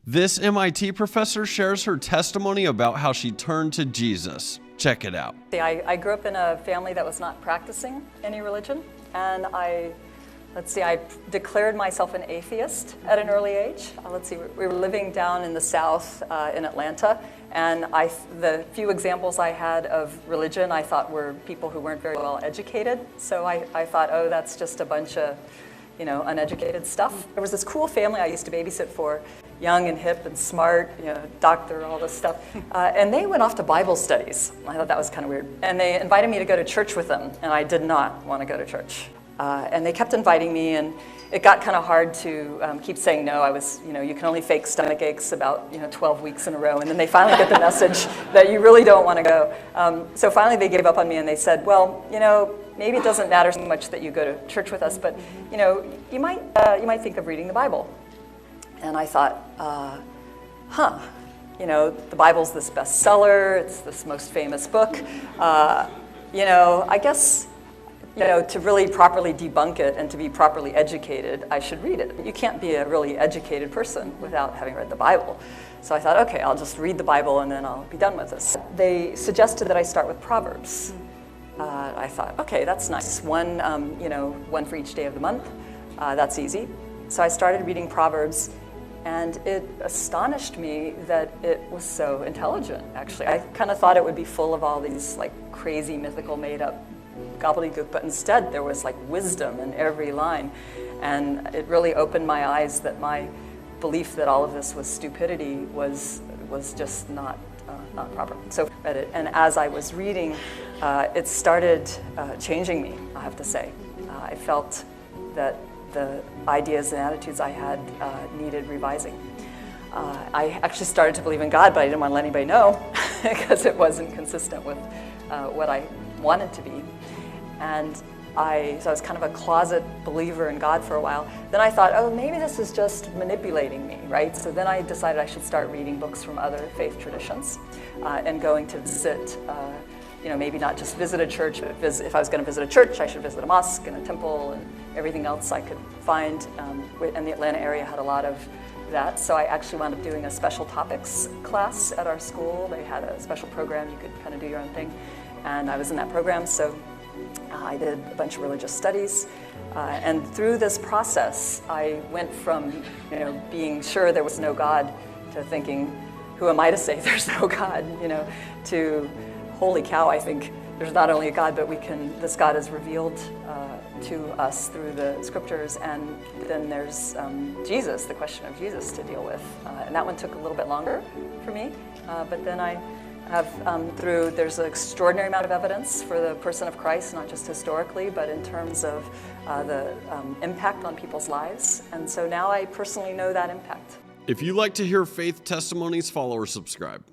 This MIT professor shares her testimony about how she turned to Jesus. Check it out. I grew up in a family that was not practicing any religion, and I declared myself an atheist at an early age. We were living down in the South in Atlanta, and the few examples I had of religion I thought were people who weren't very well educated. So I thought, oh, that's just a bunch of, uneducated stuff. There was this cool family I used to babysit for, young and hip and smart, doctor, all this stuff. And they went off to Bible studies. I thought that was kind of weird. And they invited me to go to church with them, and I did not want to go to church. And they kept inviting me, and it got kind of hard to keep saying no. I was, you can only fake stomach aches about 12 weeks in a row, and then they finally get the message that you really don't want to go. So finally they gave up on me, and they said, well, maybe it doesn't matter so much that you go to church with us, but you might think of reading the Bible. And I thought, the Bible's this bestseller, it's this most famous book. I guess, to really properly debunk it and to be properly educated, I should read it. You can't be a really educated person without having read the Bible. So I thought, okay, I'll just read the Bible and then I'll be done with this. They suggested that I start with Proverbs. I thought, okay, that's nice. One for each day of the month. That's easy. So I started reading Proverbs, and it astonished me that it was so intelligent, actually. I kind of thought it would be full of all these crazy, mythical, made-up gobbledygook, but instead there was wisdom in every line. And it really opened my eyes that my belief that all of this was stupidity was just not proper. So I read it, and as I was reading, it started changing me, I have to say. I felt that the ideas and attitudes I had needed revising. I actually started to believe in God, but I didn't want to let anybody know because it wasn't consistent with what I wanted to be. And so I was kind of a closet believer in God for a while. Then I thought, oh, maybe this is just manipulating me, right? So then I decided I should start reading books from other faith traditions and going to visit, maybe not just visit a church, but if I was going to visit a church, I should visit a mosque and a temple and everything else I could find. And the Atlanta area had a lot of that. So I actually wound up doing a special topics class at our school. They had a special program. You could kind of do your own thing. And I was in that program, so I did a bunch of religious studies. And through this process, I went from being sure there was no God to thinking, who am I to say there's no God, to holy cow, I think there's not only a God, but this God is revealed to us through the scriptures, and then there's Jesus, the question of Jesus to deal with. And that one took a little bit longer for me, but then I have there's an extraordinary amount of evidence for the person of Christ, not just historically, but in terms of the impact on people's lives. And so now I personally know that impact. If you like to hear faith testimonies, follow or subscribe.